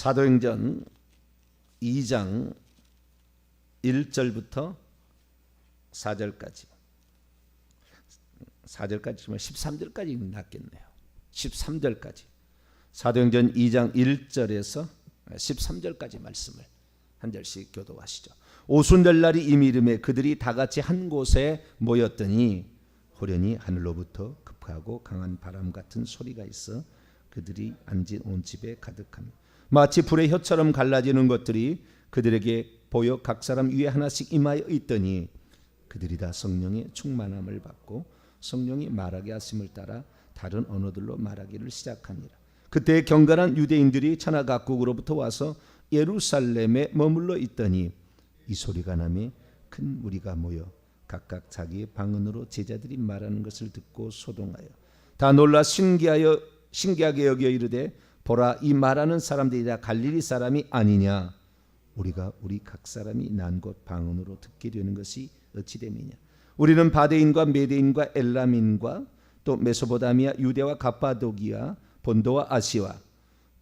사도행전 2장 1절부터 4절까지 13절까지 낫겠네요. 13절까지 사도행전 2장 1절에서 13절까지 말씀을 한 절씩 교도하시죠. 오순절 날이 이미 이름에 그들이 다 같이 한 곳에 모였더니 호련히 하늘로부터 급하고 강한 바람 같은 소리가 있어 그들이 앉은 온 집에 가득합니다. 마치 불의 혀처럼 갈라지는 것들이 그들에게 보여 각 사람 위에 하나씩 임하여 있더니 그들이 다 성령의 충만함을 받고 성령이 말하게 하심을 따라 다른 언어들로 말하기를 시작하니라. 그때 경건한 유대인들이 천하 각국으로부터 와서 예루살렘에 머물러 있더니 이 소리가 나며 큰 무리가 모여 각각 자기의 방언으로 제자들이 말하는 것을 듣고 소동하여 다 놀라 신기하게 여겨 이르되 보라, 이 말하는 사람들이 다 갈릴리 사람이 아니냐? 우리가 우리 각 사람이 난 곳 방언으로 듣게 되는 것이 어찌 됨이냐? 우리는 바데인과 메데인과 엘람인과 또 메소포타미아, 유대와 갑바도기아, 본도와 아시와,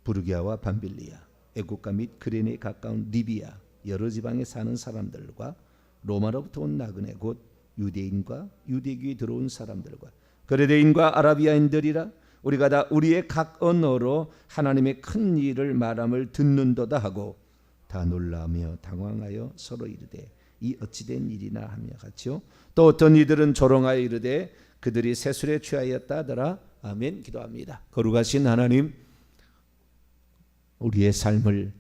부르기아와 밤빌리아, 애국가 및 그레네에 가까운 리비아 여러 지방에 사는 사람들과 로마로부터 온 나그네 곧 유대인과 유대교에 들어온 사람들과 그레데인과 아라비아인들이라 우리가 다 우리의 각 언어로 하나님의 큰 일을 말함을 듣는도다 하고 다 놀라며 당황하여 서로 이르되 이 어찌된 일이나 하며 같이요. 또 어떤 이들은 조롱하여 이르되 그들이 세술에 취하였다 하더라. 아멘. 기도합니다. 거룩하신 하나님, 우리의 삶을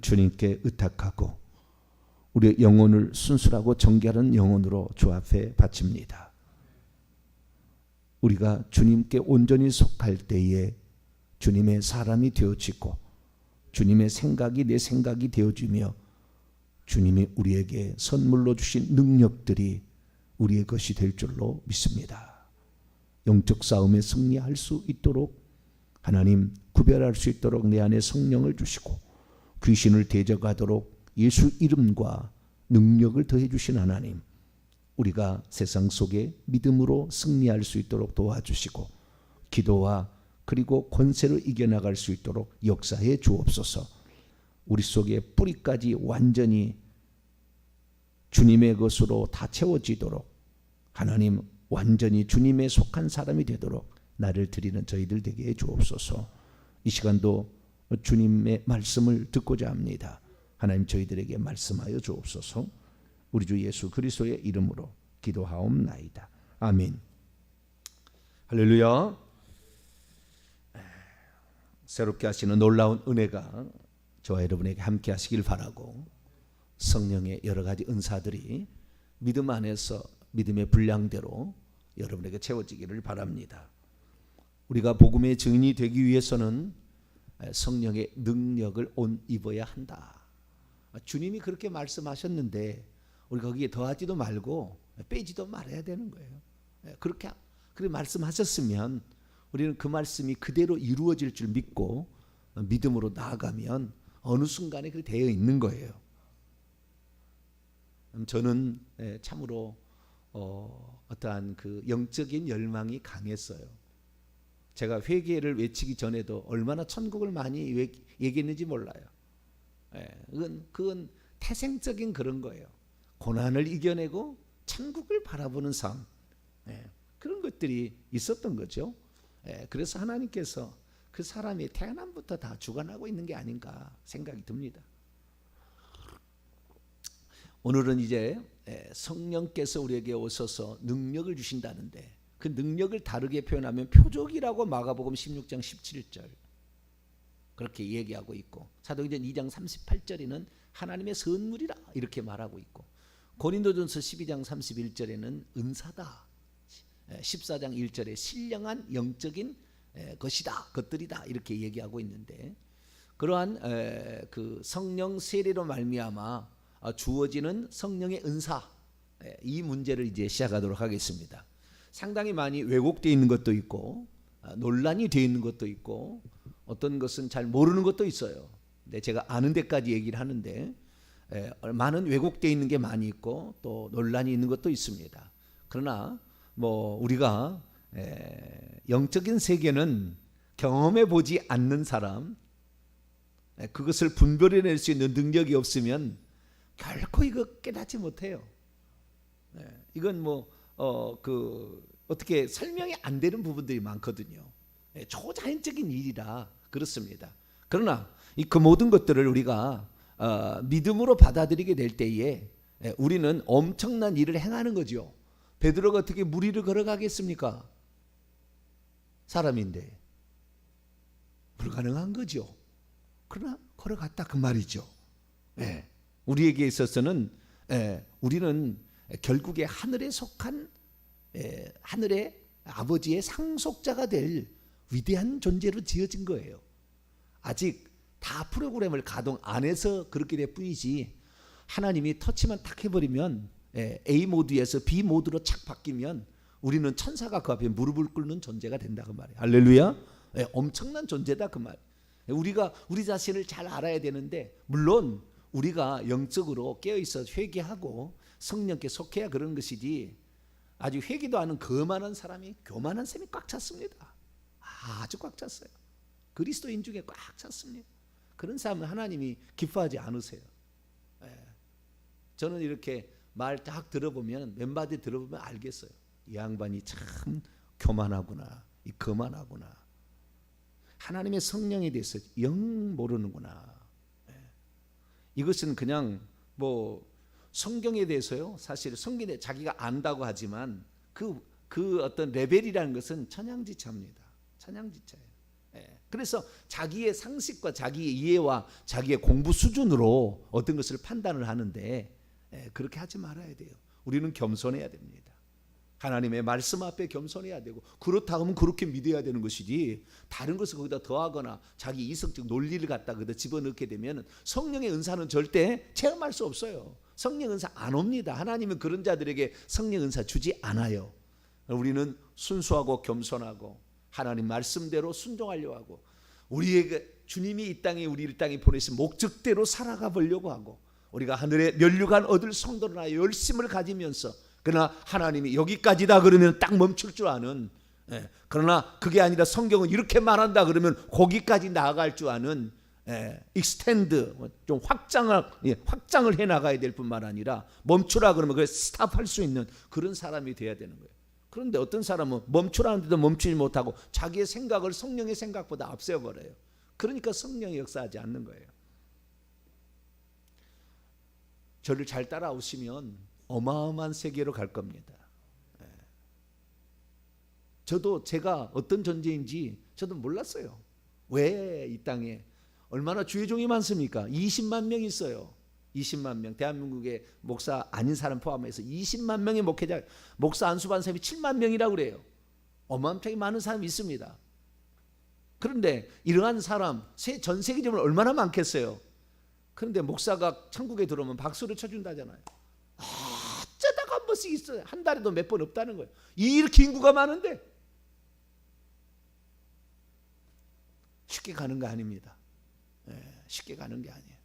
주님께 의탁하고 우리의 영혼을 순수하고 정결한 영혼으로 주 앞에 바칩니다. 우리가 주님께 온전히 속할 때에 주님의 사람이 되어지고 주님의 생각이 내 생각이 되어지며 주님이 우리에게 선물로 주신 능력들이 우리의 것이 될 줄로 믿습니다. 영적 싸움에 승리할 수 있도록 하나님 구별할 수 있도록 내 안에 성령을 주시고 귀신을 대적하도록 예수 이름과 능력을 더해 주신 하나님, 우리가 세상 속에 믿음으로 승리할 수 있도록 도와주시고 기도와 그리고 권세를 이겨나갈 수 있도록 역사해 주옵소서. 우리 속에 뿌리까지 완전히 주님의 것으로 다 채워지도록 하나님 완전히 주님에 속한 사람이 되도록 나를 드리는 저희들 되게 해 주옵소서. 이 시간도 주님의 말씀을 듣고자 합니다. 하나님 저희들에게 말씀하여 주옵소서. 우리 주 예수 그리스도의 이름으로 기도하옵나이다. 아멘. 할렐루야. 새롭게 하시는 놀라운 은혜가 저와 여러분에게 함께 하시길 바라고 성령의 여러 가지 은사들이 믿음 안에서 믿음의 분량대로 여러분에게 채워지기를 바랍니다. 우리가 복음의 증인이 되기 위해서는 성령의 능력을 온 입어야 한다. 주님이 그렇게 말씀하셨는데 우리가 거기에 더하지도 말고 빼지도 말아야 되는 거예요. 그렇게 말씀하셨으면 우리는 그 말씀이 그대로 이루어질 줄 믿고 믿음으로 나아가면 어느 순간에 그렇게 되어 있는 거예요. 저는 참으로 어떠한 그 영적인 열망이 강했어요. 제가 회개를 외치기 전에도 얼마나 천국을 많이 얘기했는지 몰라요. 그건 태생적인 그런 거예요. 고난을 이겨내고 천국을 바라보는 삶, 그런 것들이 있었던 거죠. 그래서 하나님께서 그 사람이 태어남부터 다 주관하고 있는 게 아닌가 생각이 듭니다. 오늘은 이제 성령께서 우리에게 오셔서 능력을 주신다는데 그 능력을 다르게 표현하면 표적이라고 마가복음 16장 17절 그렇게 얘기하고 있고 사도행전 2장 38절에는 하나님의 선물이라 이렇게 말하고 있고 고린도전서 12장 31절에는 은사다, 14장 1절에 신령한 영적인 것들이다 이렇게 얘기하고 있는데 그러한 그 성령 세례로 말미암아 주어지는 성령의 은사, 이 문제를 이제 시작하도록 하겠습니다. 상당히 많이 왜곡되어 있는 것도 있고 논란이 되어 있는 것도 있고 어떤 것은 잘 모르는 것도 있어요. 근데 제가 아는 데까지 얘기를 하는데 많은 왜곡되어 있는 게 많이 있고 또 논란이 있는 것도 있습니다. 그러나 우리가 영적인 세계는 경험해 보지 않는 사람, 그것을 분별해낼 수 있는 능력이 없으면 결코 이거 깨닫지 못해요. 이건 어떻게 설명이 안 되는 부분들이 많거든요. 초자연적인 일이라 그렇습니다. 그러나 그 모든 것들을 우리가 믿음으로 받아들이게 될 때에 우리는 엄청난 일을 행하는 거죠. 베드로가 어떻게 물 위를 걸어가겠습니까? 사람인데 불가능한 거죠. 그러나 걸어갔다 그 말이죠. 우리에게 있어서는 우리는 결국에 하늘에 속한 하늘의 아버지의 상속자가 될 위대한 존재로 지어진 거예요. 아직 다 프로그램을 가동 안 해서 그렇게 될 뿐이지, 하나님이 터치만 탁 해버리면 A 모드에서 B 모드로 착 바뀌면 우리는 천사가 그 앞에 무릎을 꿇는 존재가 된다 그 말이에요. 할렐루야. 엄청난 존재다 그 말. 우리가 우리 자신을 잘 알아야 되는데, 물론 우리가 영적으로 깨어있어 회개하고 성령께 속해야 그런 것이지, 아주 회개도 하는 거만한 사람이 교만한 셈이 꽉 찼습니다. 아주 꽉 찼어요. 그리스도인 중에 꽉 찼습니다. 그런 사람은 하나님이 기뻐하지 않으세요. 저는 이렇게 말 딱 들어보면, 멤버들 들어보면 알겠어요. 이 양반이 참 교만하구나, 이 거만하구나, 하나님의 성령에 대해서 영 모르는구나. 이것은 그냥 성경에 대해서요, 사실 성경에 자기가 안다고 하지만 그 어떤 레벨이라는 것은 천양지차입니다. 천양지차예요. 그래서 자기의 상식과 자기의 이해와 자기의 공부 수준으로 어떤 것을 판단을 하는데, 그렇게 하지 말아야 돼요. 우리는 겸손해야 됩니다. 하나님의 말씀 앞에 겸손해야 되고, 그렇다 하면 그렇게 믿어야 되는 것이지, 다른 것을 거기다 더하거나 자기 이성적 논리를 갖다 거기다 집어넣게 되면 성령의 은사는 절대 체험할 수 없어요. 성령 은사 안 옵니다. 하나님은 그런 자들에게 성령 은사 주지 않아요. 우리는 순수하고 겸손하고 하나님 말씀대로 순종하려고 하고, 우리에게 주님이 이 땅에 우리를 땅에 보내신 목적대로 살아가 보려고 하고, 우리가 하늘의 면류관 얻을 성도나 열심을 가지면서, 그러나 하나님이 여기까지다 그러면 딱 멈출 줄 아는, 그러나 그게 아니라 성경은 이렇게 말한다 그러면 거기까지 나아갈 줄 아는, 익스텐드, 좀 확장을 해 나가야 될 뿐만 아니라, 멈추라 그러면 그걸 스탑할 수 있는 그런 사람이 돼야 되는 거예요. 그런데 어떤 사람은 멈추라는데도 멈추지 못하고 자기의 생각을 성령의 생각보다 앞세워버려요. 그러니까 성령이 역사하지 않는 거예요. 저를 잘 따라오시면 어마어마한 세계로 갈 겁니다. 저도 제가 어떤 존재인지 저도 몰랐어요. 왜 이 땅에 얼마나 주의 종이 많습니까? 20만 명 있어요. 20만 명. 대한민국의 목사 아닌 사람 포함해서 20만 명의 목회자, 목사 안수받은 사람이 7만 명이라고 그래요. 어마어마하게 많은 사람이 있습니다. 그런데 이러한 사람 전 세계적으로 얼마나 많겠어요. 그런데 목사가 천국에 들어오면 박수를 쳐준다잖아요. 어쩌다가 한 번씩 있어요. 한 달에도 몇 번 없다는 거예요. 이렇게 인구가 많은데 쉽게 가는 거 아닙니다. 쉽게 가는 게 아니에요.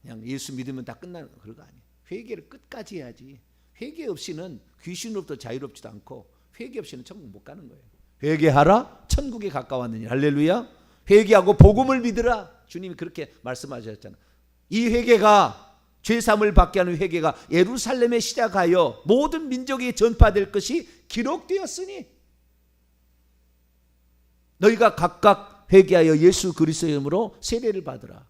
그냥 예수 믿으면 다 끝나는 거, 그런 거 아니에요. 회개를 끝까지 해야지. 회개 없이는 귀신으로부터 자유롭지도 않고, 회개 없이는 천국 못 가는 거예요. 회개하라, 천국에 가까웠느니. 할렐루야. 회개하고 복음을 믿으라. 주님이 그렇게 말씀하셨잖아요. 이 회개가, 죄사함을 받게 하는 회개가 예루살렘에 시작하여 모든 민족에 전파될 것이 기록되었으니 너희가 각각 회개하여 예수 그리스도의 이름으로 세례를 받으라.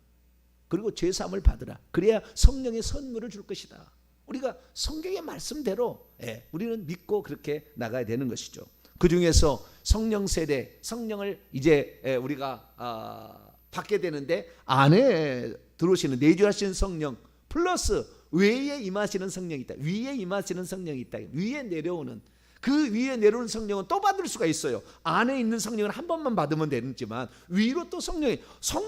그리고 죄사함을 받으라. 그래야 성령의 선물을 줄 것이다. 우리가 성경의 말씀대로 우리는 믿고 그렇게 나가야 되는 것이죠. 그 중에서 성령 세례, 성령을 이제 우리가 받게 되는데, 안에 들어오시는 내주하시는 성령 플러스 외에 임하시는 성령이 있다. 위에 임하시는 성령이 있다. 위에 내려오는, 그 위에 내려오는 성령은 또 받을 수가 있어요. 안에 있는 성령은 한 번만 받으면 되지만 위로 또 성령을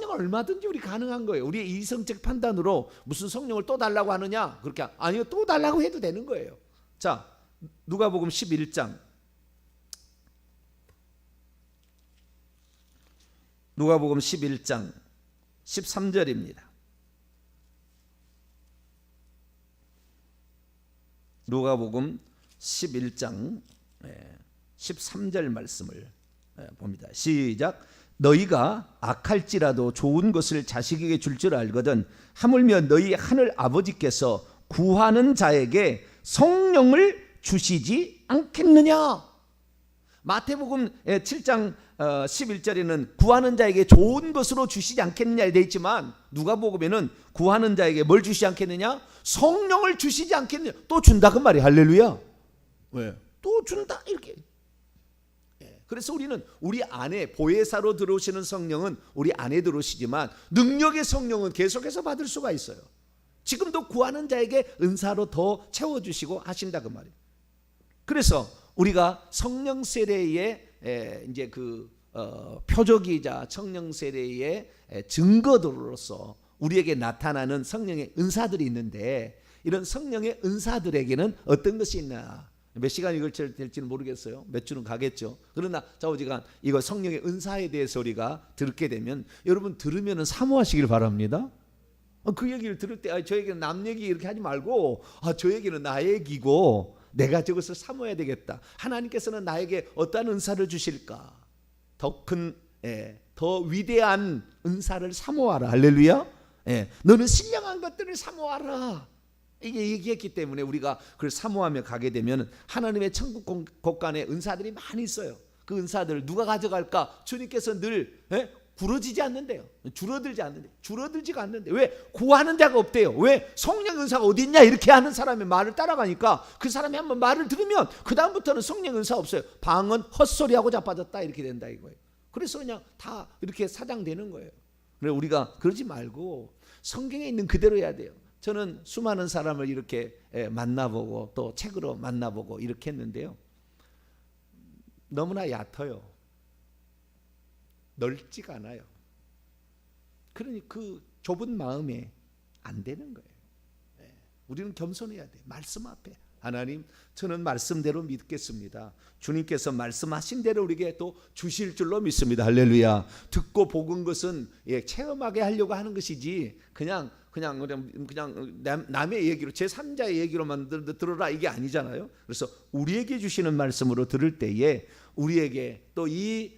얼마든지 우리 가능한 거예요. 우리의 이성적 판단으로 무슨 성령을 또 달라고 하느냐, 그렇게 아니요, 또 달라고 해도 되는 거예요. 자, 누가복음 11장, 누가복음 11장 13절입니다. 누가복음 11장 13절 말씀을 봅니다. 시작. 너희가 악할지라도 좋은 것을 자식에게 줄 줄 알거든 하물며 너희 하늘 아버지께서 구하는 자에게 성령을 주시지 않겠느냐. 마태복음 7장 11절에는 구하는 자에게 좋은 것으로 주시지 않겠느냐 되어 있지만 누가복음에는 구하는 자에게 뭘 주시지 않겠느냐? 성령을 주시지 않겠느냐. 또 준다 그 말이에요. 할렐루야. 왜? 또 준다 이렇게. 그래서 우리는 우리 안에 보혜사로 들어오시는 성령은 우리 안에 들어오시지만 능력의 성령은 계속해서 받을 수가 있어요. 지금도 구하는 자에게 은사로 더 채워주시고 하신다 그 말이에요. 그래서 우리가 성령 세례의 이제 표적이자 성령 세례의 증거들로서 우리에게 나타나는 성령의 은사들이 있는데 이런 성령의 은사들에게는 어떤 것이 있나? 몇 시간 읽을 될지는 모르겠어요. 몇 주는 가겠죠. 그러나 좌우지간 이거 성령의 은사에 대해서 우리가 듣게 되면 여러분 들으면 사모하시길 바랍니다. 그 얘기를 들을 때 저 얘기는 남 얘기 이렇게 하지 말고 저 얘기는 나 얘기고 내가 저것을 사모해야 되겠다. 하나님께서는 나에게 어떠한 은사를 주실까? 더 큰, 더 위대한 은사를 사모하라. 할렐루야. 너는 신령한 것들을 사모하라. 이게 얘기했기 때문에 우리가 그걸 사모하며 가게 되면 하나님의 천국 곳간에 은사들이 많이 있어요. 그 은사들을 누가 가져갈까? 주님께서 늘 부러지지 않는데요. 줄어들지가 않는데 왜? 구하는 자가 없대요. 왜? 성령 은사가 어디 있냐 이렇게 하는 사람의 말을 따라가니까 그 사람이 한번 말을 들으면 그 다음부터는 성령 은사 없어요. 방언 헛소리하고 자빠졌다 이렇게 된다 이거예요. 그래서 그냥 다 이렇게 사장되는 거예요. 그래서 우리가 그러지 말고 성경에 있는 그대로 해야 돼요. 저는 수많은 사람을 이렇게 만나보고 또 책으로 만나보고 이렇게 했는데요. 너무나 얕아요. 넓지가 않아요. 그러니 그 좁은 마음에 안 되는 거예요. 우리는 겸손해야 돼. 말씀 앞에 하나님 저는 말씀대로 믿겠습니다. 주님께서 말씀하신 대로 우리에게 또 주실 줄로 믿습니다. 할렐루야. 듣고 복은 것은 체험하게 하려고 하는 것이지 그냥 남의 얘기로 제3자의 얘기로만 들어라 이게 아니잖아요. 그래서 우리에게 주시는 말씀으로 들을 때에 우리에게 또 이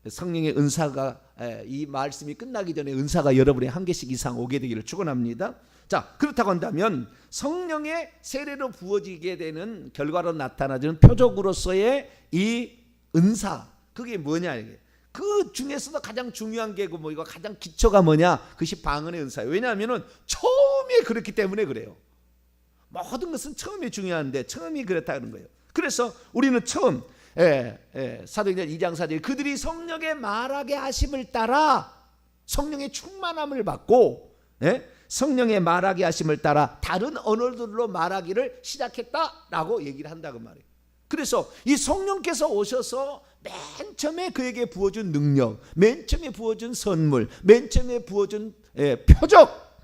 성령의 은사가 이 말씀이 끝나기 전에 은사가 여러분의 한 개씩 이상 오게 되기를 축원합니다. 자, 그렇다고 한다면 성령의 세례로 부어지게 되는 결과로 나타나는 표적으로서의 이 은사 그게 뭐냐 이게. 그 중에서도 가장 중요한 게 이거 가장 기초가 뭐냐? 그것이 방언의 은사예요. 왜냐하면은 처음에 그렇기 때문에 그래요. 모든 것은 처음이 중요한데 처음이 그렇다는 거예요. 그래서 우리는 처음 사도행전 2장 4절 그들이 성령의 말하게 하심을 따라 성령의 충만함을 받고 성령의 말하게 하심을 따라 다른 언어들로 말하기를 시작했다라고 얘기를 한다고 말이에요. 그래서 이 성령께서 오셔서 맨 처음에 그에게 부어준 능력, 맨 처음에 부어준 선물, 맨 처음에 부어준 표적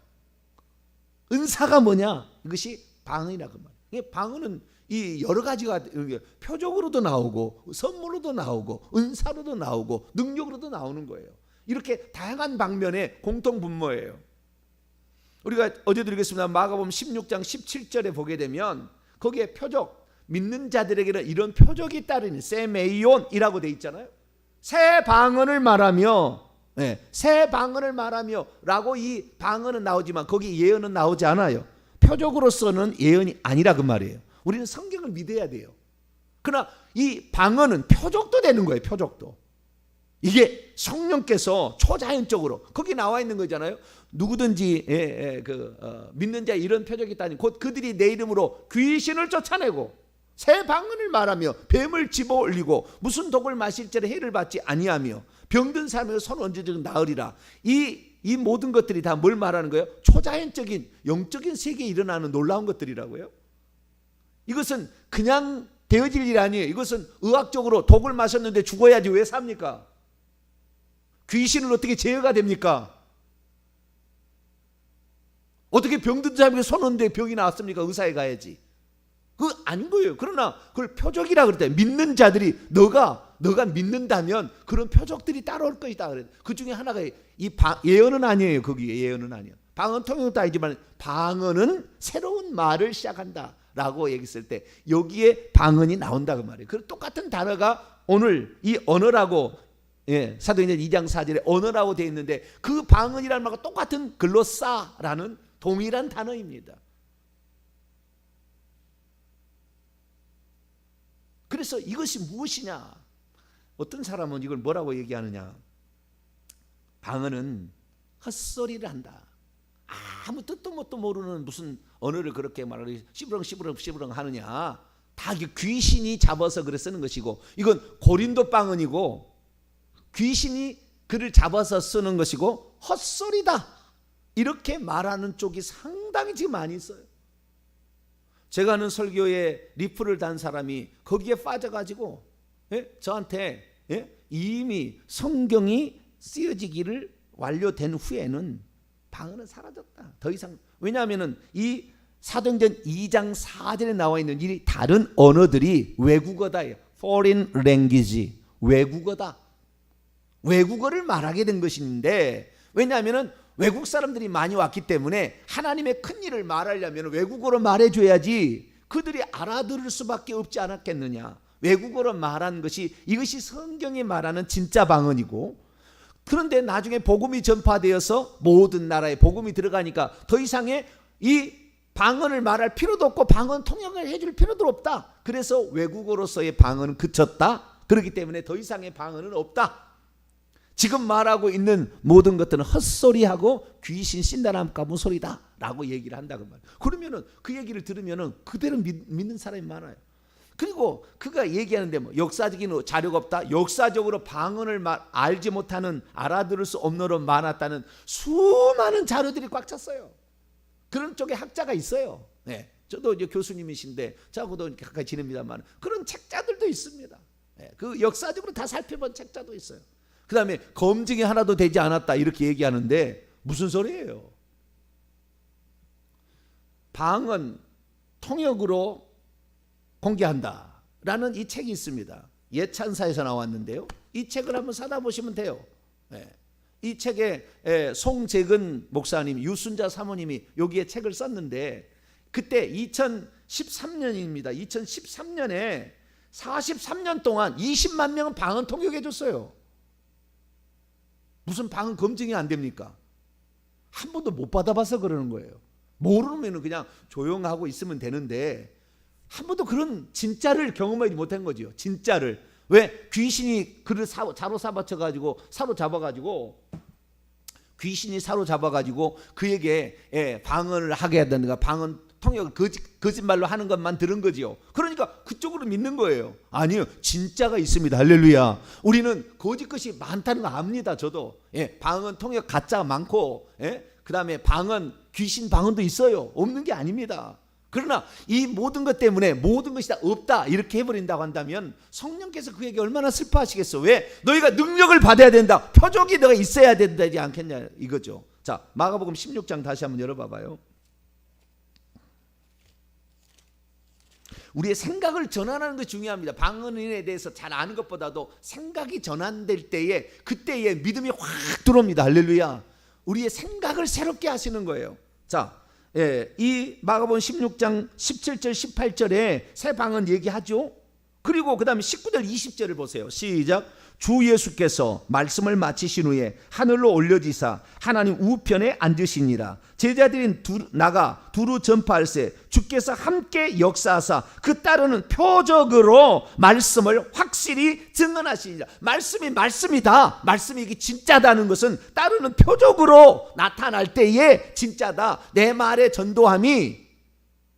은사가 뭐냐? 이것이 방언이라고 말이에요. 방언은 이 여러 가지가 표적으로도 나오고 선물로도 나오고 은사로도 나오고 능력으로도 나오는 거예요. 이렇게 다양한 방면의 공통 분모예요. 우리가 어제 드리겠습니다. 마가복음 16장 17절에 보게 되면 거기에 표적 믿는 자들에게는 이런 표적이 따르니 세메이온이라고 돼 있잖아요. 새 방언을 말하며 새 방언을 말하며 라고 이 방언은 나오지만 거기 예언은 나오지 않아요. 표적으로서는 예언이 아니라 그 말이에요. 우리는 성경을 믿어야 돼요. 그러나 이 방언은 표적도 되는 거예요. 표적도. 이게 성령께서 초자연적으로 거기 나와 있는 거잖아요. 누구든지 믿는 자에 이런 표적이 있다니 곧 그들이 내 이름으로 귀신을 쫓아내고 새 방언을 말하며 뱀을 집어올리고 무슨 독을 마실지라 해를 받지 아니하며 병든 사람에게 손 얹어주면 나으리라. 이 모든 것들이 다 뭘 말하는 거예요? 초자연적인 영적인 세계에 일어나는 놀라운 것들이라고요. 이것은 그냥 되어질 일이 아니에요. 이것은 의학적으로 독을 마셨는데 죽어야지 왜 삽니까? 귀신을 어떻게 제어가 됩니까? 어떻게 병든 사람에게 손 얹는데 병이 나왔습니까? 의사에 가야지. 그거 아닌 거예요. 그러나 그걸 표적이라 그랬다. 믿는 자들이 너가 믿는다면 그런 표적들이 따라올 것이다. 그 중에 하나가 예언은 아니에요. 거기에 예언은 아니에요. 방언 통역도 아니지만 방언은 새로운 말을 시작한다. 라고 얘기했을 때 여기에 방언이 나온다 그 말이에요. 그 똑같은 단어가 오늘 이 언어라고 사도행전 2장 4절에 언어라고 되어 있는데 그 방언이라는 말과 똑같은 글로사라는 동일한 단어입니다. 그래서 이것이 무엇이냐? 어떤 사람은 이걸 뭐라고 얘기하느냐? 방언은 헛소리를 한다. 아무 뜻도 뭣도 모르는 무슨 언어를 그렇게 말하고 시부렁 하느냐? 다 귀신이 잡아서 그래 쓰는 것이고, 이건 고린도 방언이고 귀신이 그를 잡아서 쓰는 것이고 헛소리다, 이렇게 말하는 쪽이 상당히 지금 많이 있어요. 제가 아는 설교에 리프를 단 사람이 거기에 빠져가지고 저한테 이미 성경이 쓰여지기를 완료된 후에는 방언은 사라졌다. 더 이상, 왜냐하면 이 사도행전 2장 4절에 나와 있는 이 다른 언어들이 외국어다예요. Foreign language, 외국어다. 외국어를 말하게 된 것인데, 왜냐하면 외국 사람들이 많이 왔기 때문에 하나님의 큰 일을 말하려면 외국어로 말해줘야지 그들이 알아들을 수밖에 없지 않았겠느냐. 외국어로 말한 것이, 이것이 성경이 말하는 진짜 방언이고, 그런데 나중에 복음이 전파되어서 모든 나라에 복음이 들어가니까 더 이상의 이 방언을 말할 필요도 없고 방언 통역을 해줄 필요도 없다. 그래서 외국어로서의 방언은 그쳤다. 그렇기 때문에 더 이상의 방언은 없다. 지금 말하고 있는 모든 것들은 헛소리하고 귀신 신다람 까문 소리다 라고 얘기를 한다고 말이에요. 그러면은 그 얘기를 들으면은 그대로 믿는 사람이 많아요. 그리고 그가 얘기하는데 뭐 역사적인 자료가 없다, 역사적으로 방언을 알지 못하는, 알아들을 수 없는 로 많았다는 수많은 자료들이 꽉 찼어요. 그런 쪽에 학자가 있어요. 저도 이제 교수님이신데 저하고도 가까이 지냅니다만 그런 책자들도 있습니다. 그 역사적으로 다 살펴본 책자도 있어요. 그 다음에 검증이 하나도 되지 않았다 이렇게 얘기하는데 무슨 소리예요? 방언 통역으로 공개한다 라는 이 책이 있습니다. 예찬사에서 나왔는데요, 이 책을 한번 사다 보시면 돼요. 이 책에 송재근 목사님, 유순자 사모님이 여기에 책을 썼는데, 그때 2013년입니다. 2013년에 43년 동안 20만 명은 방언 통역해 줬어요. 무슨 방언 검증이 안 됩니까? 한 번도 못 받아봐서 그러는 거예요. 모르면 그냥 조용하고 있으면 되는데 한 번도 그런 진짜를 경험하지 못한 거죠. 진짜를. 왜? 귀신이 그를 사로잡아가지고 귀신이 사로잡아가지고 그에게 방언을 하게 하다든가 방언 통역을 거짓말로 하는 것만 들은 거지요. 그러니까 그쪽으로 믿는 거예요. 아니요, 진짜가 있습니다. 할렐루야. 우리는 거짓 것이 많다는 거 압니다. 저도 방언 통역 가짜가 많고, 그 다음에 방언, 귀신 방언도 있어요. 없는 게 아닙니다. 그러나 이 모든 것 때문에 모든 것이 다 없다 이렇게 해버린다고 한다면 성령께서 그에게 얼마나 슬퍼하시겠어. 왜? 너희가 능력을 받아야 된다, 표적이 너가 있어야 된다지 않겠냐 이거죠. 자, 마가복음 16장 다시 한번 열어봐봐요. 우리의 생각을 전환하는 것이 중요합니다. 방언에 대해서 잘 아는 것보다도 생각이 전환될 때에 그때에 믿음이 확 들어옵니다. 할렐루야. 우리의 생각을 새롭게 하시는 거예요. 자, 이 마가복음 16장 17절 18절에 새 방언 얘기하죠. 그리고 그 다음에 19절 20절을 보세요. 시작. 주 예수께서 말씀을 마치신 후에 하늘로 올려지사 하나님 우편에 앉으시니라. 제자들이 나가 두루 전파할세 주께서 함께 역사하사 그 따르는 표적으로 말씀을 확실히 증언하시니라. 말씀이 말씀이다, 말씀이 이게 진짜다는 것은 따르는 표적으로 나타날 때에 진짜다. 내 말의 전도함이,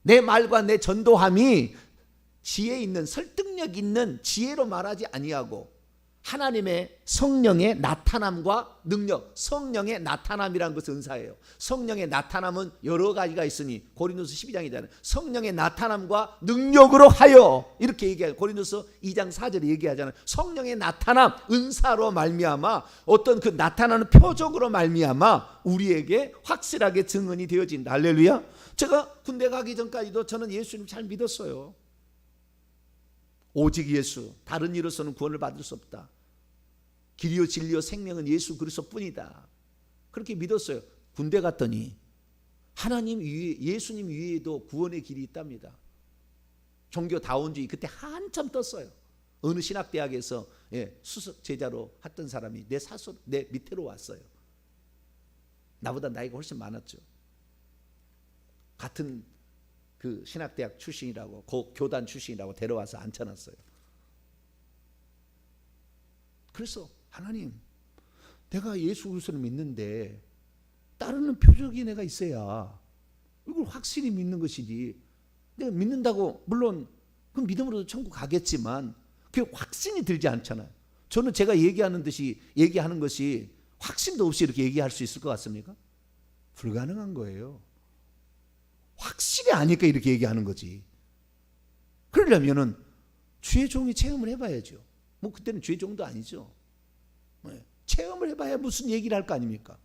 내 말과 내 전도함이 지혜 있는, 설득력 있는 지혜로 말하지 아니하고 하나님의 성령의 나타남과 능력, 성령의 나타남이라는 것은 은사예요. 성령의 나타남은 여러 가지가 있으니 고린도서 12장이잖아요. 성령의 나타남과 능력으로 하여 이렇게 얘기해요. 고린도서 2장 4절에 얘기하잖아요. 성령의 나타남, 은사로 말미암아 어떤 그 나타나는 표적으로 말미암아 우리에게 확실하게 증언이 되어진다. 할렐루야. 제가 군대 가기 전까지도 저는 예수님 잘 믿었어요. 오직 예수, 다른 이로서는 구원을 받을 수 없다. 길이요 진리요 생명은 예수 그리스도뿐이다. 그렇게 믿었어요. 군대 갔더니 하나님 위에, 예수님 위에도 구원의 길이 있답니다. 종교다원주의 그때 한참 떴어요. 어느 신학대학에서 수석 제자로 했던 사람이 내 밑으로 왔어요. 나보다 나이가 훨씬 많았죠. 같은 그 신학대학 출신이라고, 교단 출신이라고 데려와서 앉혀놨어요. 그래서 하나님, 내가 예수 그리스도를 믿는데 따르는 표적이 내가 있어야 이걸 확실히 믿는 것이지. 내가 믿는다고 물론 그 믿음으로도 천국 가겠지만 그게 확신이 들지 않잖아요. 저는 제가 얘기하는 것이 확신도 없이 이렇게 얘기할 수 있을 것 같습니까? 불가능한 거예요. 확실히 아니까 이렇게 얘기하는 거지. 그러려면은 주의 종이 체험을 해봐야죠. 뭐 그때는 주의 종도 아니죠. 체험을 해봐야 무슨 얘기를 할 거 아닙니까?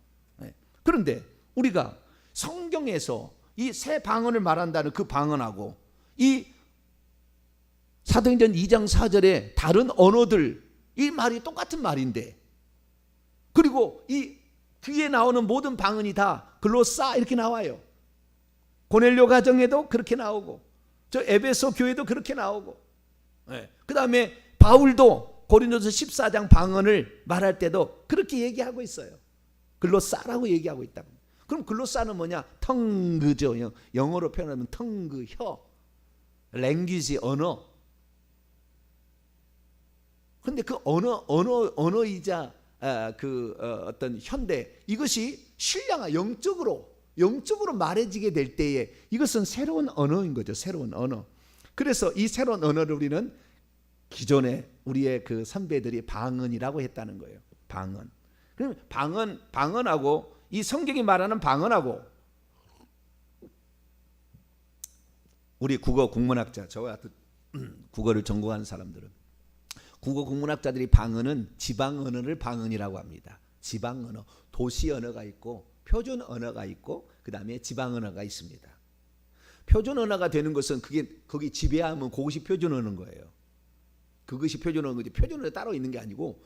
그런데 우리가 성경에서 이 새 방언을 말한다는 그 방언하고 이 사도행전 2장 4절에 다른 언어들, 이 말이 똑같은 말인데, 그리고 이 뒤에 나오는 모든 방언이 다 글로사 이렇게 나와요. 고넬료 가정에도 그렇게 나오고, 저 에베소 교회도 그렇게 나오고, 그 다음에 바울도 고린도서 14장 방언을 말할 때도 그렇게 얘기하고 있어요. 글로사라고 얘기하고 있다고. 그럼 글로사는 뭐냐? 텅그죠. 영어로 표현하면 텅그, 혀, 랭귀지, 언어. 근데 그 언어이자 어떤 현대, 이것이 신령한 영적으로 말해지게 될 때에 이것은 새로운 언어인 거죠. 새로운 언어. 그래서 이 새로운 언어를 우리는 기존에 우리의 그 선배들이 방언이라고 했다는 거예요. 방언. 그럼 방언하고 이 성경이 말하는 방언하고, 우리 국어 국문학자, 저와 같은 국어를 전공한 사람들은 국어 국문학자들이 방언은 지방 언어를 방언이라고 합니다. 지방 언어, 도시 언어가 있고 표준 언어가 있고 그 다음에 지방 언어가 있습니다. 표준 언어가 되는 것은 거기 지배하면 그것이 표준 언어인 거예요. 그것이 표준 언어인 거지. 표준 언어 따로 있는 게 아니고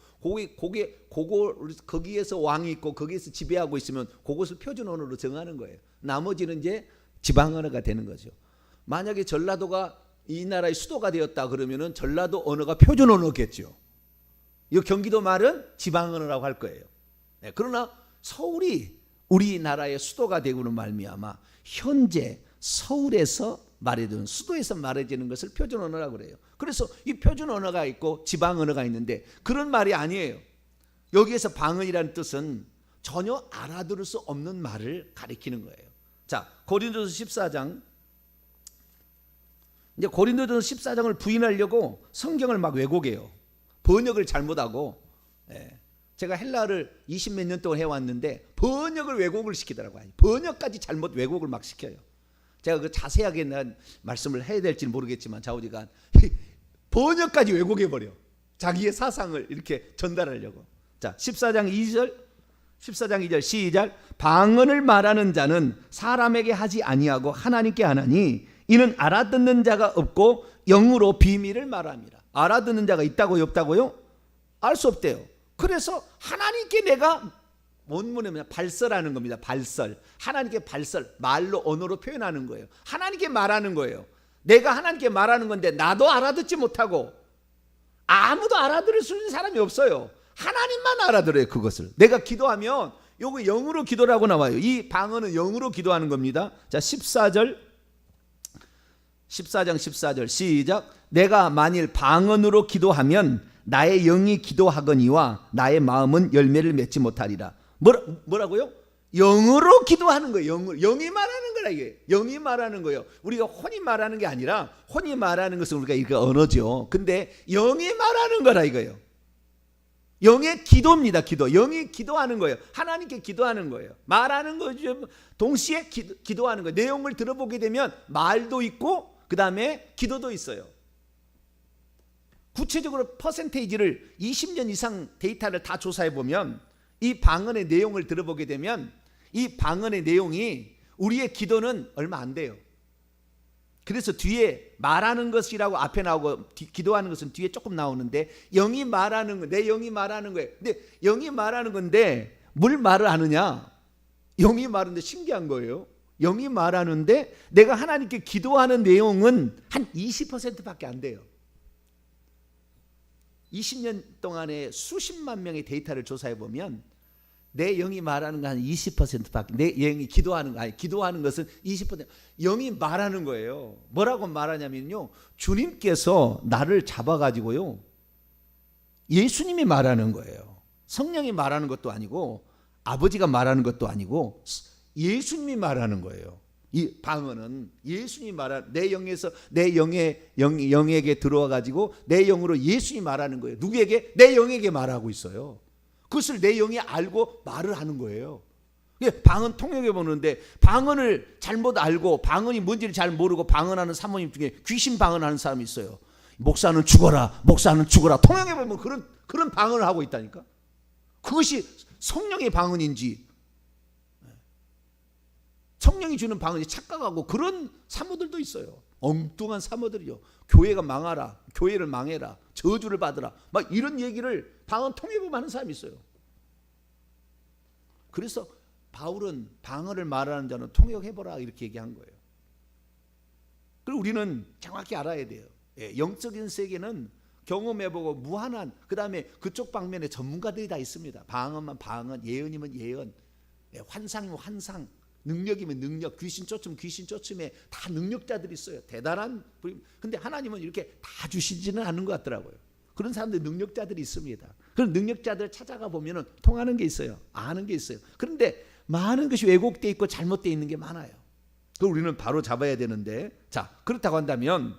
거기에서 왕이 있고 거기에서 지배하고 있으면 그것을 표준 언어로 정하는 거예요. 나머지는 이제 지방 언어가 되는 거죠. 만약에 전라도가 이 나라의 수도가 되었다 그러면은 전라도 언어가 표준 언어겠죠. 이 경기도 말은 지방 언어라고 할 거예요. 그러나 서울이 우리나라의 수도가 되고는 말미암아 현재 서울에서 말해주는, 수도에서 말해지는 것을 표준 언어라고 그래요. 그래서 이 표준 언어가 있고 지방 언어가 있는데 그런 말이 아니에요. 여기에서 방언이라는 뜻은 전혀 알아들을 수 없는 말을 가리키는 거예요. 자, 고린도서 14장, 이제 고린도서 14장을 부인하려고 성경을 막 왜곡해요. 번역을 잘못하고. 제가 헬라를 20몇 년 동안 해왔는데 번역을 왜곡을 시키더라고요. 번역까지 잘못 왜곡을 막 시켜요. 제가 그 자세하게 난 말씀을 해야 될지는 모르겠지만 좌우지간 번역까지 왜곡해버려. 자기의 사상을 이렇게 전달하려고. 자, 14장 2절 시작. 방언을 말하는 자는 사람에게 하지 아니하고 하나님께 하나니 이는 알아듣는 자가 없고 영으로 비밀을 말합니다. 알아듣는 자가 있다고요, 없다고요? 알 수 없대요. 그래서 하나님께 내가 원문에 뭐냐, 발설하는 겁니다. 발설. 하나님께 발설, 말로 언어로 표현하는 거예요. 하나님께 말하는 거예요. 내가 하나님께 말하는 건데 나도 알아듣지 못하고 아무도 알아들을 수 있는 사람이 없어요. 하나님만 알아들어요. 그것을 내가 기도하면 요거 영으로 기도라고 나와요. 이 방언은 영으로 기도하는 겁니다. 자, 14장 14절 시작. 내가 만일 방언으로 기도하면 나의 영이 기도하거니와 나의 마음은 열매를 맺지 못하리라. 뭐라고요? 영으로 기도하는 거예요. 영이 말하는 거라. 이게 영이 말하는 거예요. 우리가 혼이 말하는 게 아니라, 혼이 말하는 것은 우리가 이거 언어죠. 근데 영이 말하는 거라 이거예요. 영의 기도입니다. 기도. 영이 기도하는 거예요. 하나님께 기도하는 거예요. 말하는 거죠. 동시에 기도하는 거예요. 내용을 들어보게 되면 말도 있고 그 다음에 기도도 있어요. 구체적으로 퍼센테이지를 20년 이상 데이터를 다 조사해 보면 이 방언의 내용을 들어보게 되면 이 방언의 내용이 우리의 기도는 얼마 안 돼요. 그래서 뒤에 말하는 것이라고 앞에 나오고 기도하는 것은 뒤에 조금 나오는데, 영이 말하는 거, 내 영이 말하는 거예요. 근데 영이 말하는 건데 뭘 말을 하느냐? 영이 말하는데 신기한 거예요. 영이 말하는데 내가 하나님께 기도하는 내용은 한 20%밖에 안 돼요. 20년 동안에 수십만 명의 데이터를 조사해 보면 내 영이 말하는 거 한 20%밖에, 내 영이 기도하는 거, 아니 기도하는 것은 20%, 영이 말하는 거예요. 뭐라고 말하냐면요, 주님께서 나를 잡아가지고요, 예수님이 말하는 거예요. 성령이 말하는 것도 아니고 아버지가 말하는 것도 아니고 예수님이 말하는 거예요. 이 방언은 예수님이 말하는, 내 영에서 내 영에게 들어와 가지고 내 영으로 예수님이 말하는 거예요. 누구에게? 내 영에게 말하고 있어요. 그것을 내 영이 알고 말을 하는 거예요. 방언 통역해 보는데 방언을 잘못 알고 방언이 뭔지를 잘 모르고 방언하는 사모님 중에 귀신 방언하는 사람이 있어요. 목사는 죽어라, 목사는 죽어라. 통역해 보면 그런 방언을 하고 있다니까. 그것이 성령의 방언인지 성령이 주는 방언이 착각하고 그런 사모들도 있어요. 엉뚱한 사모들이요. 교회가 망하라, 교회를 망해라, 저주를 받으라, 막 이런 얘기를 방언 통역으로 하는 사람이 있어요. 그래서 바울은 방언을 말하는 자는 통역해보라 이렇게 얘기한 거예요. 그리고 우리는 정확히 알아야 돼요. 영적인 세계는 경험해보고 무한한, 그 다음에 그쪽 방면에 전문가들이 다 있습니다. 방언만 방언, 예언이면 예언, 환상이면 환상, 능력이면 능력, 귀신 쫓으면 귀신 쫓음에 다 능력자들이 있어요. 대단한. 근데 하나님은 이렇게 다 주시지는 않는 것 같더라고요. 그런 사람들 능력자들이 있습니다. 그런 능력자들 찾아가 보면 통하는 게 있어요. 아는 게 있어요. 그런데 많은 것이 왜곡되어 있고 잘못되어 있는 게 많아요. 그걸 우리는 바로 잡아야 되는데, 자, 그렇다고 한다면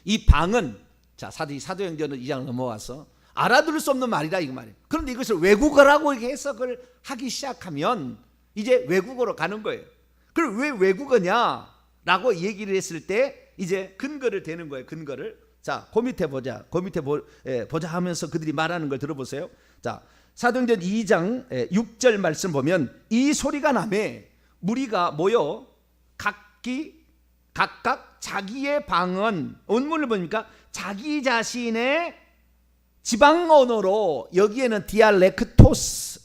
이 방언, 자, 사도행전은 2장 넘어와서 알아들을 수 없는 말이다 이거 말이에요. 그런데 이것을 외국어라고 이렇게 해석을 하기 시작하면 이제 외국어로 가는 거예요. 그럼 왜 외국어냐라고 얘기를 했을 때 이제 근거를 대는 거예요. 근거를. 자, 그 밑에 보자. 그 밑에 보자 하면서 그들이 말하는 걸 들어보세요. 자, 사도행전 2장 6절 말씀 보면 이 소리가 나매 무리가 모여 각각 자기의 방언, 원문을 보니까 자기 자신의 지방 언어로, 여기에는 디알렉토스,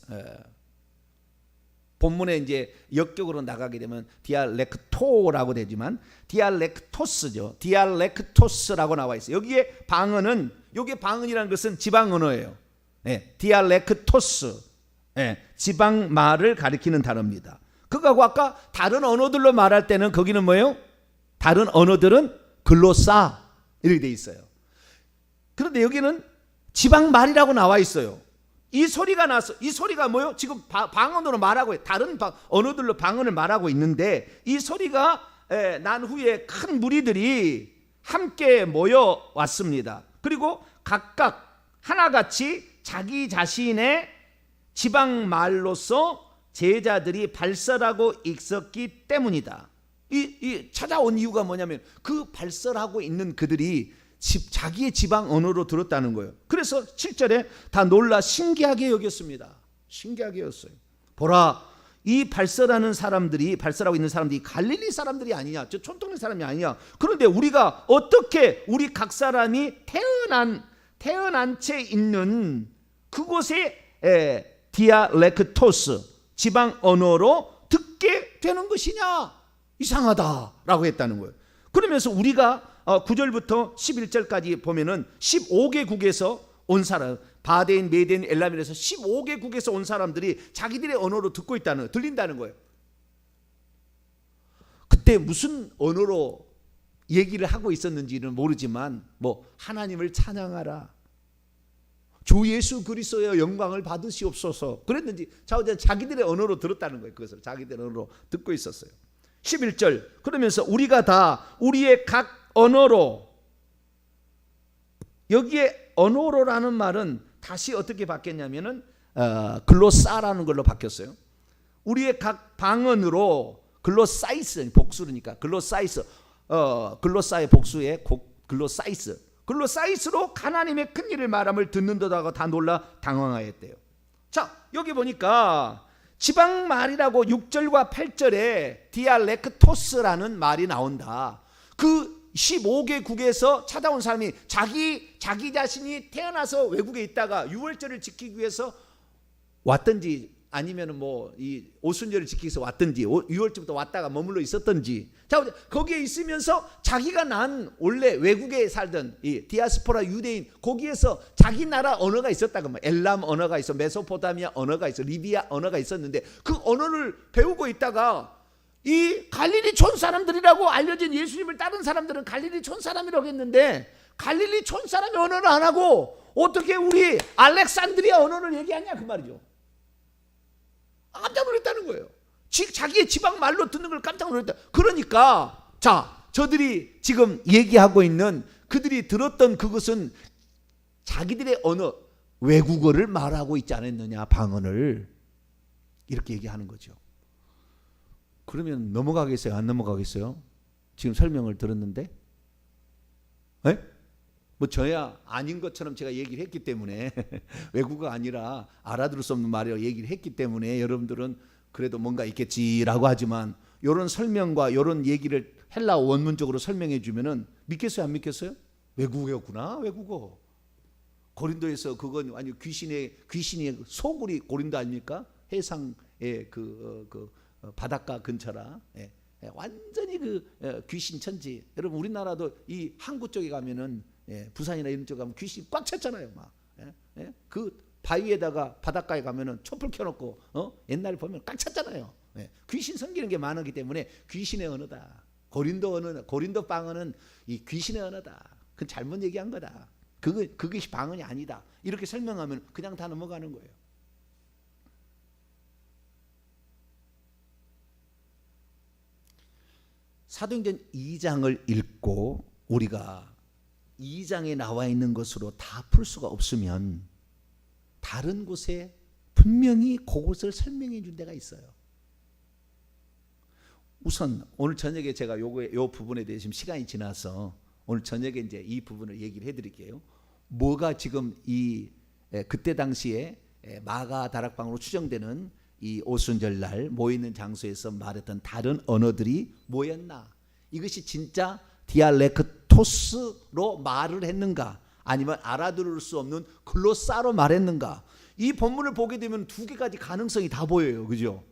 본문에 이제 역격으로 나가게 되면 디알렉토라고 되지만 디알렉토스죠. 디알렉토스라고 나와 있어요. 여기에 방언은, 여기에 방언이라는 것은 지방 언어예요. 디알렉토스, 지방 말을 가리키는 단어입니다. 그거하고 아까 다른 언어들로 말할 때는 거기는 뭐예요? 다른 언어들은 글로사 이렇게 돼 있어요. 그런데 여기는 지방 말이라고 나와 있어요. 이 소리가 나서, 이 소리가 뭐요? 지금 방언으로 말하고, 다른 언어들로 방언을 말하고 있는데 이 소리가 난 후에 큰 무리들이 함께 모여 왔습니다. 그리고 각각 하나같이 자기 자신의 지방 말로서 제자들이 발설하고 있었기 때문이다. 이 찾아온 이유가 뭐냐면 그 발설하고 있는 그들이 자기의 지방 언어로 들었다는 거예요. 그래서 7절에 다 놀라 신기하게 여겼습니다. 신기하게 여겼어요. 보라, 이 발설하는 사람들이, 발설하고 있는 사람들이 갈릴리 사람들이 아니냐, 저 촌동네 사람이 아니냐. 그런데 우리가 어떻게 우리 각 사람이 태어난 채 있는 그곳에 디알렉토스, 지방 언어로 듣게 되는 것이냐, 이상하다라고 했다는 거예요. 그러면서 우리가 9절부터 11절까지 보면은 15개국에서 온 사람, 바데인, 메데인, 엘라멜에서 15개국에서 온 사람들이 자기들의 언어로 듣고 있다는, 들린다는 거예요. 그때 무슨 언어로 얘기를 하고 있었는지는 모르지만 뭐 하나님을 찬양하라, 주 예수 그리스도의 영광을 받으시옵소서 그랬는지 자기들의 언어로 들었다는 거예요. 그것을 자기들의 언어로 듣고 있었어요. 11절, 그러면서 우리가 다 우리의 각 언어로, 여기에 언어로라는 말은 다시 어떻게 바뀌었냐면은 글로사라는 걸로 바뀌었어요. 우리의 각 방언으로, 글로사이스, 복수니까 글로사이스, 글로사의 복수에 글로사이스로 하나님의 큰 일을 말함을 듣는다고 다 놀라 당황하였대요. 자, 여기 보니까 지방 말이라고 6절과 8절에 디알렉토스라는 말이 나온다. 그 15개국에서 찾아온 사람이 자기 자신이 태어나서 외국에 있다가 유월절을 지키기 위해서 왔든지 아니면은 뭐 이 오순절을 지키기 위해서 왔든지 6월쯤부터 왔다가 머물러 있었든지, 자 거기에 있으면서 자기가 난 원래 외국에 살던 이 디아스포라 유대인 거기에서 자기 나라 언어가 있었다고, 뭐 엘람 언어가 있어, 메소포타미아 언어가 있어, 리비아 언어가 있었는데 그 언어를 배우고 있다가 이 갈릴리 촌 사람들이라고 알려진 예수님을 따른 사람들은 갈릴리 촌 사람이라고 했는데 갈릴리 촌 사람의 언어를 안 하고 어떻게 우리 알렉산드리아 언어를 얘기하냐 그 말이죠. 깜짝 놀랐다는 거예요. 자기의 지방 말로 듣는 걸 깜짝 놀랐다. 그러니까 자, 저들이 지금 얘기하고 있는 그들이 들었던 그것은 자기들의 언어, 외국어를 말하고 있지 않았느냐, 방언을. 이렇게 얘기하는 거죠. 그러면 넘어가겠어요? 안 넘어가겠어요? 지금 설명을 들었는데? 네? 뭐 저야 아닌 것처럼 제가 얘기를 했기 때문에 외국어가 아니라 알아들을 수 없는 말이라고 얘기를 했기 때문에 여러분들은 그래도 뭔가 있겠지라고 하지만, 이런 설명과 이런 얘기를 헬라 원문적으로 설명해 주면은 믿겠어요? 안 믿겠어요? 외국어였구나, 외국어. 고린도에서 그건 아니 귀신의 소굴이 고린도 아닙니까? 해상의 바닷가 근처라. 완전히 귀신 천지. 여러분 우리나라도 이 항구 쪽에 가면은 부산이나 이런 쪽 가면 귀신이 꽉 찼잖아요. 막 그 바위에다가 바닷가에 가면은 촛불 켜놓고 옛날에 보면 꽉 찼잖아요. 귀신 섬기는 게 많기 때문에 귀신의 언어다. 고린도 방언은 이 귀신의 언어다. 그건 잘못 얘기한 거다. 그것이 방언이 아니다. 이렇게 설명하면 그냥 다 넘어가는 거예요. 사도행전 2장을 읽고 우리가 2장에 나와 있는 것으로 다 풀 수가 없으면 다른 곳에 분명히 그곳을 설명해 준 데가 있어요. 우선 오늘 저녁에 제가 요 부분에 대해서 지금 시간이 지나서 오늘 저녁에 이제 이 부분을 얘기를 해드릴게요. 뭐가 지금 그때 당시에 마가 다락방으로 추정되는 이 오순절날 모이는 장소에서 말했던 다른 언어들이 뭐였나? 이것이 진짜 디알렉토스로 말을 했는가? 아니면 알아들을 수 없는 글로사로 말했는가? 이 본문을 보게 되면 두 개까지 가능성이 다 보여요. 그죠?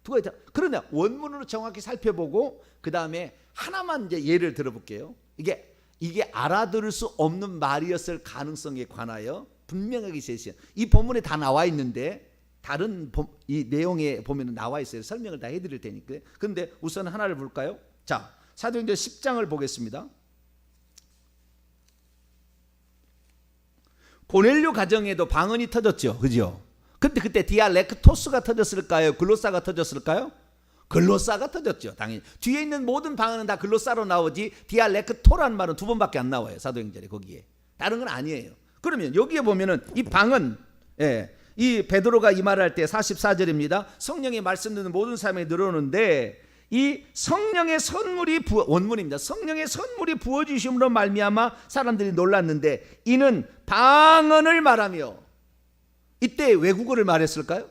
두 가지 다. 그러나 원문으로 정확히 살펴보고 그 다음에 하나만 이제 예를 들어볼게요. 이게 알아들을 수 없는 말이었을 가능성에 관하여 분명하게 제시한, 이 본문에 다 나와 있는데 다른 이 내용에 보면 나와 있어요. 설명을 다 해드릴 테니까. 그런데 우선 하나를 볼까요? 자, 사도행전 10장을 보겠습니다. 고넬료 가정에도 방언이 터졌죠, 그죠? 근데 그때 디알렉토스가 터졌을까요? 글로사가 터졌을까요? 글로사가 터졌죠, 당연히. 뒤에 있는 모든 방언은 다 글로사로 나오지 디알렉토라는 말은 두 번밖에 안 나와요, 사도행전에. 거기에 다른 건 아니에요. 그러면 여기에 보면은 이 방언, 이 베드로가 이 말을 할 때 44절입니다. 성령의 말씀 듣는 모든 사람이 늘어오는데 이 성령의 선물이 원문입니다. 성령의 선물이 부어주심으로 말미암아 사람들이 놀랐는데 이는 방언을 말하며, 이때 외국어를 말했을까요?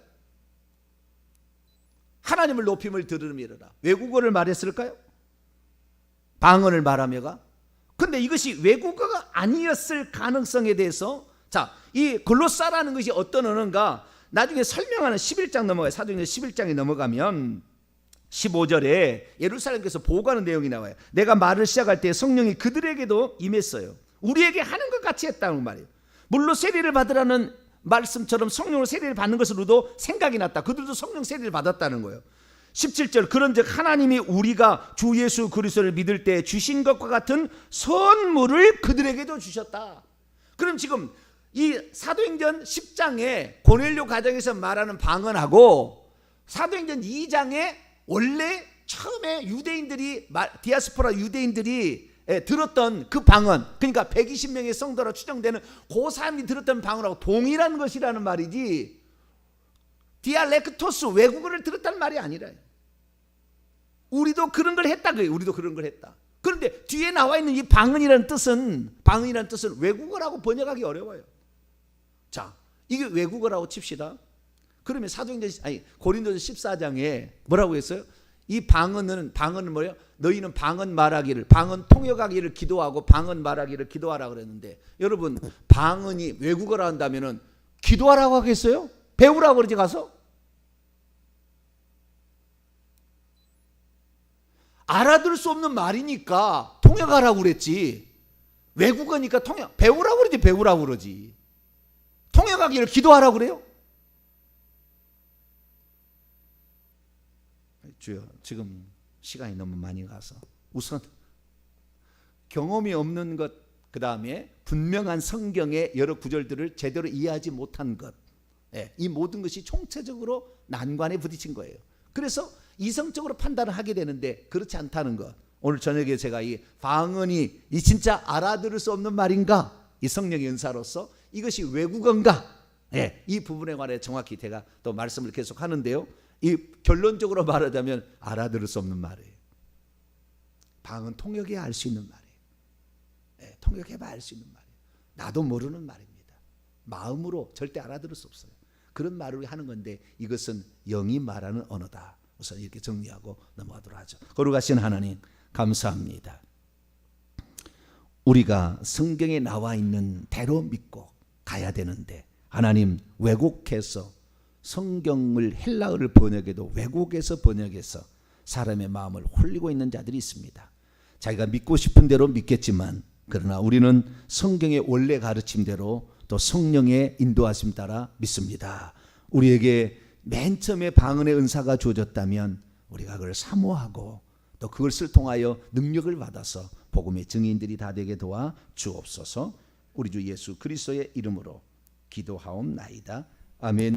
하나님을 높임을 들으미로라. 외국어를 말했을까요? 방언을 말하며가. 근데 이것이 외국어가 아니었을 가능성에 대해서, 자, 이 글로사라는 것이 어떤 언어인가 나중에 설명하는 11장 넘어가요. 사도행전 11장에 넘어가면 15절에 예루살렘에서 보고하는 내용이 나와요. 내가 말을 시작할 때 성령이 그들에게도 임했어요. 우리에게 하는 것 같이 했다는 말이에요. 물로 세례를 받으라는 말씀처럼 성령으로 세례를 받는 것으로도 생각이 났다. 그들도 성령 세례를 받았다는 거예요. 17절, 그런즉 하나님이 우리가 주 예수 그리스도를 믿을 때 주신 것과 같은 선물을 그들에게도 주셨다. 그럼 지금 이 사도행전 10장에 고넬료 가정에서 말하는 방언하고 사도행전 2장에 원래 처음에 유대인들이 디아스포라 유대인들이 들었던 그 방언, 그러니까 120명의 성도로 추정되는 그 사람이 들었던 방언하고 동일한 것이라는 말이지 디알렉토스 외국어를 들었다는 말이 아니라요. 우리도 그런 걸 했다 그래요. 우리도 그런 걸 했다. 그런데 뒤에 나와 있는 이 방언이라는 뜻은 외국어라고 번역하기 어려워요. 자, 이게 외국어라고 칩시다. 그러면 고린도서 14장에 뭐라고 했어요? 이 방언은 뭐예요? 너희는 방언 말하기를, 방언 통역하기를 기도하고 방언 말하기를 기도하라 그랬는데, 여러분 방언이 외국어라 한다면은 기도하라고 하겠어요? 배우라고 그러지 가서? 알아들을 수 없는 말이니까 통역하라고 그랬지. 외국어니까 배우라고 그러지. 배우라고 그러지. 통역하기를 기도하라고 그래요? 주여, 지금 시간이 너무 많이 가서 우선 경험이 없는 것, 그 다음에 분명한 성경의 여러 구절들을 제대로 이해하지 못한 것, 이 모든 것이 총체적으로 난관에 부딪힌 거예요. 그래서 이성적으로 판단을 하게 되는데 그렇지 않다는 것. 오늘 저녁에 제가 이 방언이 이 진짜 알아들을 수 없는 말인가, 이 성령의 은사로서 이것이 외국어인가, 이 부분에 관해 정확히 제가 또 말씀을 계속 하는데요. 이 결론적으로 말하자면 알아들을 수 없는 말이에요. 방언 통역해야 알 수 있는 말이에요. 통역해봐야 알 수 있는 말이에요. 나도 모르는 말입니다. 마음으로 절대 알아들을 수 없어요. 그런 말을 하는 건데 이것은 영이 말하는 언어다. 우선 이렇게 정리하고 넘어가도록 하죠. 거룩하신 하나님, 감사합니다. 우리가 성경에 나와 있는 대로 믿고 가야 되는데 하나님, 왜곡해서 성경을 헬라어를 번역해도 왜곡해서 번역해서 사람의 마음을 홀리고 있는 자들이 있습니다. 자기가 믿고 싶은 대로 믿겠지만 그러나 우리는 성경의 원래 가르침대로 또 성령의 인도하심 따라 믿습니다. 우리에게 맨 처음에 방언의 은사가 주어졌다면 우리가 그걸 사모하고 또 그것을 통하여 능력을 받아서 복음의 증인들이 다 되게 도와 주옵소서. 우리 주 예수 그리스도의 이름으로 기도하옵나이다. 아멘.